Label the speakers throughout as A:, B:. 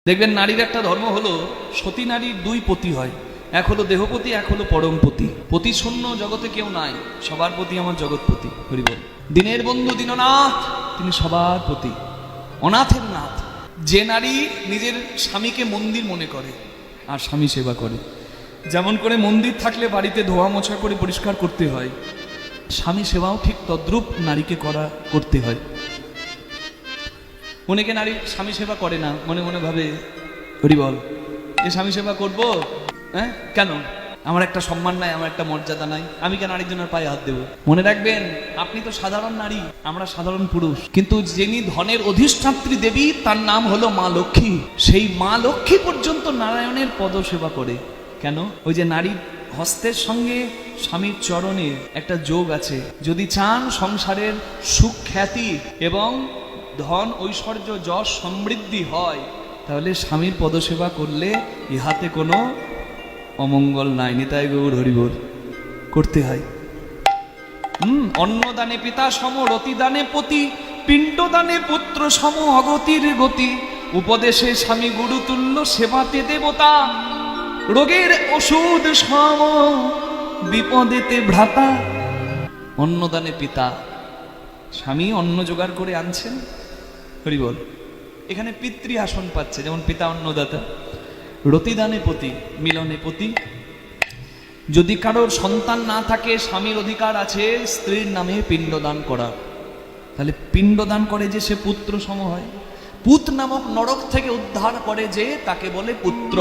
A: দেখবেন নারীর একটা ধর্ম হলো সতী নারীর দুই পতি হয়, এক হলো দেহপতি, এক হলো পরমপতি। পতি শূন্য জগতে কেউ নাই, সবার প্রতি আমার জগৎপতি। হরি বল। দিনের বন্ধু দীননাথ, তিনি সবার প্রতি, অনাথের নাথ। যে নারী নিজের স্বামীকে মন্দির মনে করে আর স্বামী সেবা করে, যেমন করে মন্দির থাকলে বাড়িতে ধোয়া মোছা করে পরিষ্কার করতে হয়, স্বামী সেবাও ঠিক তদ্রূপ নারীকে করতে হয়। অনেকে নারী স্বামী সেবা করে না, মনে মনে ভাবে হরি বল যে স্বামী সেবা করব, হ্যাঁ কেন, আমার একটা সম্মান নাই, আমার একটা মর্যাদা নাই, আমি কেন আরেকজনের পায়ে হাত দেবো? মনে রাখবেন, আপনি তো সাধারণ নারী, আমরা সাধারণ পুরুষ, কিন্তু যিনি ধনের অধিষ্ঠাত্রী দেবী তার নাম হলো মা লক্ষ্মী। সেই মা লক্ষ্মী পর্যন্ত নারায়ণের পদ সেবা করে। কেন? ওই যে নারীর হস্তের সঙ্গে স্বামীর চরণে একটা যোগ আছে। যদি চান সংসারের সুখ খ্যাতি এবং ধন ঐশ্বর্য যশ সমৃদ্ধি হয়, তাহলে স্বামীর পদসেবা করলে ইহাতে কোনো অমঙ্গল নাই। নিতাই গৌর হরিবল করতে হয়। অন্নদানে পিতা সম, রতিদানে পতি, পিণ্ডদানে পুত্র সম, অগতির গতি, উপদেশে স্বামী গুরু তুল্য, সেবাতে দেবতা, রোগের ওষুধ সম, বিপদেতে ভ্রাতা। অন্নদানে পিতা, স্বামী অন্ন জোগাড় করে আনছেন, হরি বল, এখানে পিতৃ আসন পাচ্ছে, যেমন পিতা অন্নদাতা। রতিদানে পতি, মিলনে পতি। যদি কারোর সন্তান না থাকে, স্বামীর অধিকার আছে স্ত্রীর নামে পিণ্ডদান করা, তাহলে পিণ্ডদান করে যে সে পুত্র সম হয়। পুত নামক নরক থেকে উদ্ধার করে যে, তাকে বলে পুত্র।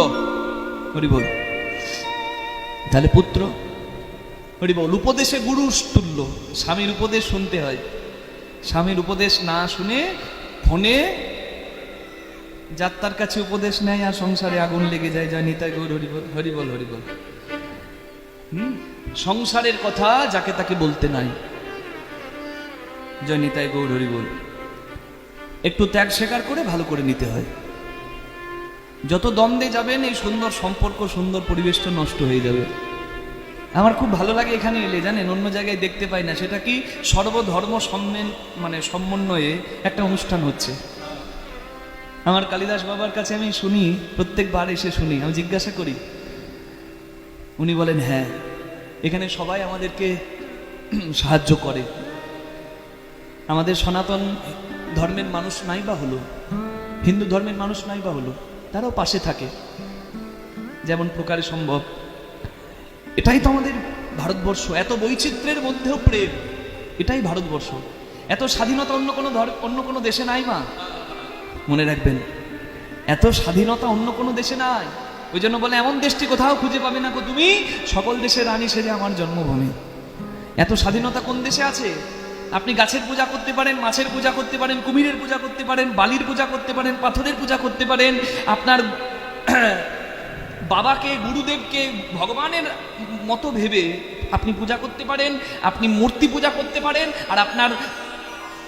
A: হরি বল। তাহলে পুত্র, হরি বল। উপদেশে গুরু তুল্য, স্বামীর উপদেশ শুনতে হয়। স্বামীর উপদেশ না শুনে ফোনে যাত্রার কাছে উপদেশ নেয় আর সংসারে আগুন লেগে যায়। জয় নিতাই গৌর হরিবল, হরিবল হরিবল। সংসারের কথা যাকে তাকে বলতে নাই। জয় নিতাই গৌর হরিবল। একটু ত্যাগ স্বীকার করে ভালো করে নিতে হয়। যত দ্বন্দ্বে যাবেন, এই সুন্দর সম্পর্ক, সুন্দর পরিবেশটা নষ্ট হয়ে যাবে। আমার খুব ভালো লাগে এখানে এলে, জানেন, অন্য জায়গায় দেখতে পাই না। সেটা কি, সর্বধর্ম সমন্বয়ে একটা অনুষ্ঠান হচ্ছে। আমার কালিদাস বাবার কাছে আমি শুনি, প্রত্যেকবার এসে শুনি, আমি জিজ্ঞাসা করি, উনি বলেন হ্যাঁ, এখানে সবাই আমাদেরকে সাহায্য করে। আমাদের সনাতন ধর্মের মানুষ নাই বা হলো, হিন্দু ধর্মের মানুষ নাই বা হলো, তারাও পাশে থাকে যেমন প্রকারে সম্ভব। এটাই তো আমাদের ভারতবর্ষ। এত বৈচিত্র্যের মধ্যেও প্রেম, এটাই ভারতবর্ষ। এত স্বাধীনতা অন্য কোনো দেশে নাই মা, মনে রাখবেন, এত স্বাধীনতা অন্য কোনো দেশে নাই। ওই জন্য বলে, এমন দেশটি কোথাও খুঁজে পাবে না গো তুমি, সকল দেশের রানী সেজে আমার জন্মভূমি। এত স্বাধীনতা কোন দেশে আছে? আপনি গাছের পূজা করতে পারেন, মাছের পূজা করতে পারেন, কুমিরের পূজা করতে পারেন, বালির পূজা করতে পারেন, পাথরের পূজা করতে পারেন, আপনার বাবাকে, গুরুদেবকে ভগবানের মতো ভেবে আপনি পূজা করতে পারেন, আপনি মূর্তি পূজা করতে পারেন। আর আপনার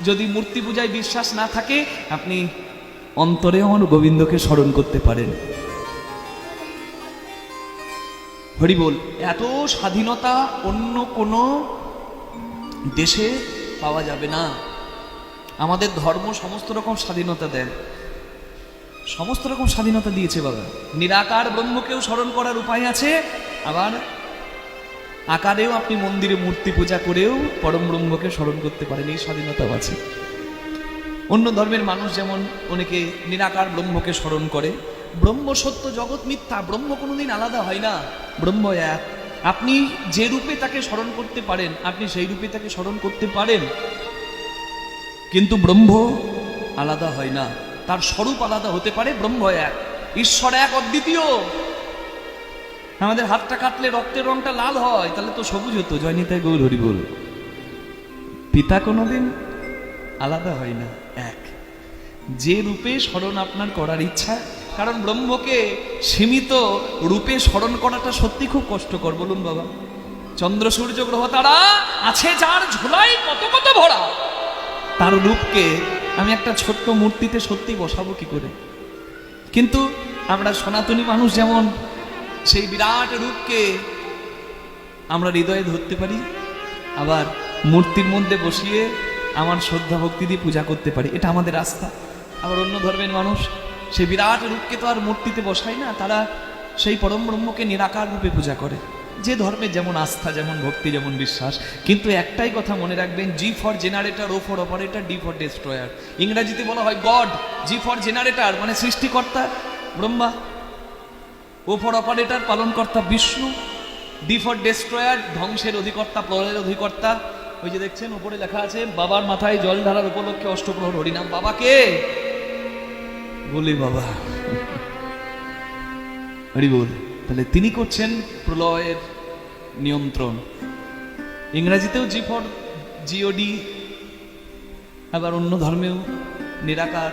A: যদি মূর্তি পূজায় বিশ্বাস না থাকে, আপনি অন্তরে আমার গোবিন্দকে স্মরণ করতে পারেন। হরি বল। এত স্বাধীনতা অন্য কোনো দেশে পাওয়া যাবে না। আমাদের ধর্ম সমস্ত রকম স্বাধীনতা দেন, সমস্ত রকম স্বাধীনতা দিয়েছে বাবা। নিরাকার ব্রহ্মকেও স্মরণ করার উপায় আছে, আবার আকারেও আপনি মন্দিরে মূর্তি পূজা করেও পরম ব্রহ্মকে স্মরণ করতে পারেন, এই স্বাধীনতাও আছে। অন্য ধর্মের মানুষ যেমন অনেকে নিরাকার ব্রহ্মকে স্মরণ করে। ব্রহ্ম সত্য, জগৎ মিথ্যা, ব্রহ্ম কোনোদিন আলাদা হয় না, ব্রহ্ম এক। আপনি যে রূপে তাকে স্মরণ করতে পারেন, আপনি সেই রূপে তাকে স্মরণ করতে পারেন, কিন্তু ব্রহ্ম আলাদা হয় না, তার স্বরূপ আলাদা হতে পারে, ব্রহ্ম এক, ঈশ্বর এক, অদ্বিতীয়। আমাদের হাতটা কাটলে রক্তের রংটা লাল হয়, তাহলে তো সবুজ হতো। জয় নিতাই গৌর হরিবল। পিতা কোনোদিন আলাদা হয় না, এক। যে রূপে স্মরণ আপনার করার ইচ্ছা, কারণ ব্রহ্মকে সীমিত রূপে স্মরণ করাটা সত্যি খুব কষ্টকর, বলুন বাবা। চন্দ্র সূর্য গ্রহ তারা আছে যার ঝোলাই কত কত ভরা, তার রূপকে আমি একটা ছোট্ট মূর্তিতে সত্যি বসাবো কি করে? কিন্তু আমরা সনাতনী মানুষ যেমন সেই বিরাট রূপকে আমরা হৃদয়ে ধরতে পারি, আবার মূর্তির মধ্যে বসিয়ে আমার শ্রদ্ধা ভক্তি দিয়ে পূজা করতে পারি, এটা আমাদের আস্থা। আবার অন্য ধর্মের মানুষ সেই বিরাট রূপকে তো আর মূর্তিতে বসায় না, তারা সেই পরম ব্রহ্মকে নিরাকার রূপে পূজা করে। যে ধর্মের যেমন আস্থা, যেমন ভক্তি, যেমন বিশ্বাস। কিন্তু একটাই কথা মনে রাখবেন, G for generator, O for operator, D for destroyer. ইংরেজিতে বলা হয় গড, জি ফর জেনারেটর মানে সৃষ্টিকর্তা ব্রহ্মা, ও ফর অপারেটর পালনকর্তা বিষ্ণু, ডি ফর ডেস্ট্রয়ার ধ্বংসের অধিকর্তা, প্রলয়ের অধিকর্তা। ওই যে দেখছেন উপরে লেখা আছে, বাবার মাথায় জল ঢালার উপলক্ষে অষ্টপ্রহর হরিনাম। বাবা কে? বলি বাবা, হরি বল। তাহলে তিনি করছেন প্রলয়ের নিয়ন্ত্রণ। ইংরেজিতেও জি ফর জিওডি, আবার অন্য ধর্মেও নিরাকার।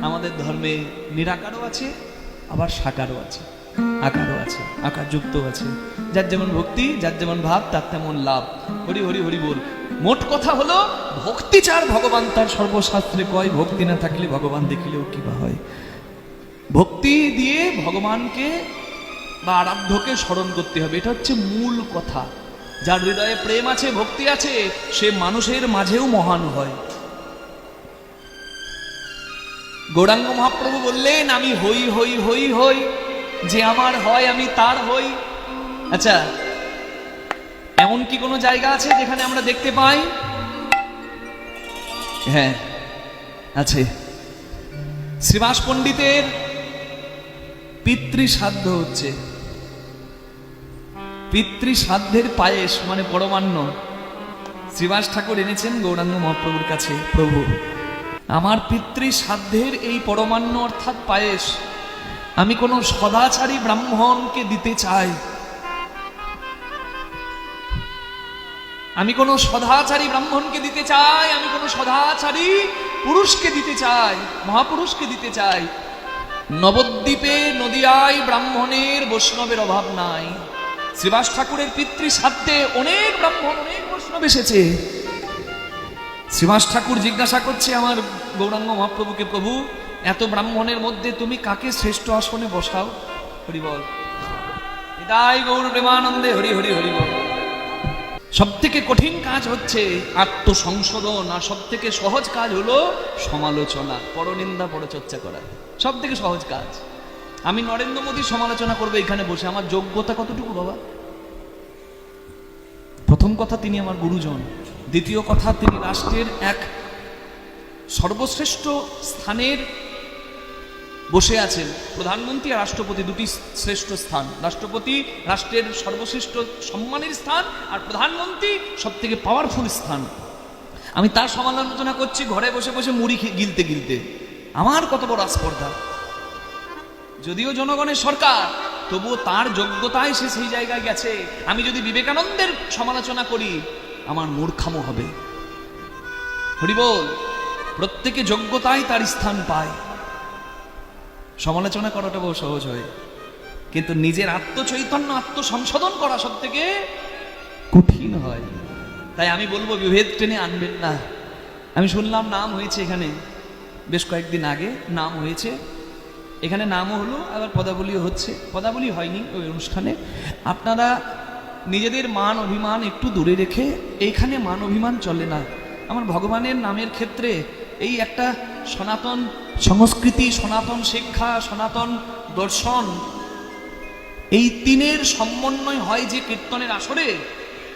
A: আমাদের ধর্মে নিরাকারও আছে, আবার সাকারও আছে, আকারও আছে, আকার যুক্ত আছে। যার যেমন ভক্তি, যার যেমন ভাব, তার তেমন লাভ। হরি হরি হরি বল। মোট কথা হলো, ভক্তি চার ভগবান তার সর্বশাস্ত্রে কয়, ভক্তি না থাকলে ভগবান দেখিলেও কি বা হয়। ভক্তি দিয়ে ভগবানকে বা আরাধ্যকে স্মরণ করতে হবে, এটা হচ্ছে মূল কথা। যার হৃদয়ে প্রেম আছে, ভক্তি আছে, সে মানুষের মাঝেও মহান হয়। গৌরাঙ্গ মহাপ্রভু বললেন, আমি হই হই হই হই, যে আমার হয় আমি তার হই। আচ্ছা, এমন কি কোনো জায়গা আছে যেখানে আমরা দেখতে পাই? হ্যাঁ আছে। শ্রীবাস পণ্ডিতের পিতৃশ্রাদ্ধ হচ্ছে, পিতৃশ্রাদ্ধের পায়েস মানে পরমান্ন শ্রীবাস ঠাকুর এনেছেন গৌরাঙ্গ মহাপ্রভুর কাছে। প্রভু, আমার পিতৃশ্রাদ্ধের এই পরমান্ন অর্থাৎ পায়েস আমি কোন সদাচারী ব্রাহ্মণকে দিতে চাই। আমি কোন সদাচারী ব্রাহ্মণকে দিতে চাই, আমি কোন সদাচারী পুরুষকে দিতে চাই, মহাপুরুষকে দিতে চাই। নবদ্বীপে নদিয়ায় ব্রাহ্মণের বৈষ্ণবের অভাব নাই। শ্রীবাস ঠাকুরের পিতৃশ্রাদ্ধে অনেক ব্রাহ্মণ, অনেক বৈষ্ণব এসেছে। শ্রীবাস ঠাকুর জিজ্ঞাসা করছে আমার গৌরাঙ্গ মহাপ্রভুকে, প্রভু এত ব্রাহ্মণের মধ্যে তুমি কাকে শ্রেষ্ঠ আসনে বসাও? হরি বল। হৃদয় গৌর প্রেমানন্দে হরি হরি হরি বল। সব থেকে কঠিন কাজ হচ্ছে আত্মসংশোধন, আর সব থেকে সহজ কাজ হলো সমালোচনা, পরনিন্দা, পরচর্চা করা। সব থেকে সহজ কাজ। আমি নরেন্দ্র মোদীর সমালোচনা করবো এখানে বসে, আমার যোগ্যতা কতটুকু বাবা? প্রথম কথা, তিনি আমার গুরুজন। দ্বিতীয় কথা, তিনি রাষ্ট্রের এক সর্বশ্রেষ্ঠ স্থানের বসে আছেন। প্রধানমন্ত্রী আর রাষ্ট্রপতি দুটি শ্রেষ্ঠ স্থান। রাষ্ট্রপতি রাষ্ট্রের সর্বশ্রেষ্ঠ সম্মানের স্থান, আর প্রধানমন্ত্রী সব থেকে পাওয়ারফুল স্থান। আমি তার সমালোচনা করছি ঘরে বসে বসে মুড়ি গিলতে গিলতে। আমার কত বড় আস্পর্ধা! যদিও জনগণের সরকার, তবুও তার যোগ্যতায় সে সেই জায়গায় গেছে। আমি যদি বিবেকানন্দের সমালোচনা করি, আমার মূর্খামো হবে। হরি বল। প্রত্যেকে যোগ্যতায় তার স্থান পায়। সমালোচনা করাটা বহু সহজ হয়, কিন্তু নিজের আত্মচৈতন্য, আত্মসংশোধন করা সব থেকে কঠিন হয়। তাই আমি বলবো, বিভেদ টেনে আনবেন না। আমি শুনলাম নাম হয়েছে এখানে বেশ কয়েকদিন আগে, নাম হয়েছে এখানে, নামও হলো, আবার পদাবলীও হচ্ছে। পদাবলী হয়নি ওই অনুষ্ঠানে। আপনারা নিজেদের মান অভিমান একটু দূরে রেখে, এইখানে মান অভিমান চলে না। আমার ভগবানের নামের ক্ষেত্রে এই একটা সনাতন সংস্কৃতি, সনাতন শিক্ষা, সনাতন দর্শন, এই তিনের সমন্বয় হয় যে কীর্তনের আসরে,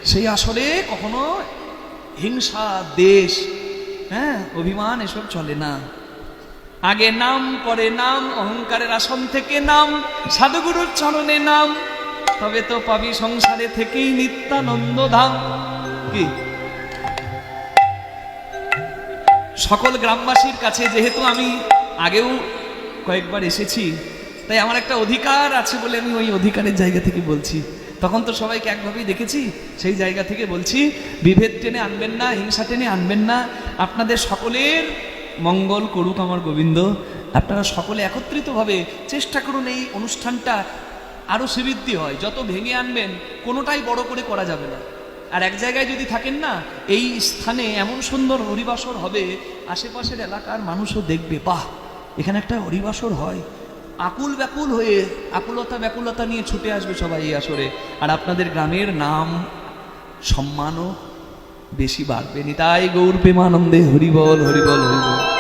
A: সেই আসরে কখনো হিংসা, দেশ, অভিমান এসব চলে না। আগে নাম, পরে নাম, অহংকারের আসন থেকে নাম, সাধুগুরুর চরণে নাম, তবে তো পাবি সংসারে থেকেই নিত্যানন্দ ধাম। কি সকল গ্রামবাসীর কাছে, যেহেতু আমি আগেও কয়েকবার এসেছি, তাই আমার একটা অধিকার আছে বলে আমি ওই অধিকারের জায়গা থেকে বলছি। তখন তো সবাইকে একভাবেই দেখেছি, সেই জায়গা থেকে বলছি, বিভেদ টেনে আনবেন না, হিংসা টেনে আনবেন না। আপনাদের সকলের মঙ্গল করুক আমার গোবিন্দ। আপনারা সকলে একত্রিতভাবে চেষ্টা করুন এই অনুষ্ঠানটা আরো শ্রীবৃদ্ধি হয়। যত ভেঙে আনবেন, কোনোটাই বড় করে করা যাবে না। আর এক জায়গায় যদি থাকেন না, এই স্থানে এমন সুন্দর হরিবাসর হবে, আশেপাশের এলাকার মানুষও দেখবে, বাহ এখানে একটা হরিবাসর হয়। আকুল ব্যাকুল হয়ে, আকুলতা ব্যাকুলতা নিয়ে ছুটে আসবে সবাই এই আসরে। আর আপনাদের গ্রামের নাম সম্মানও বেশি বাড়বে। নিতাই গৌর প্রেমানন্দে হরিবল হরিবল হরিবল।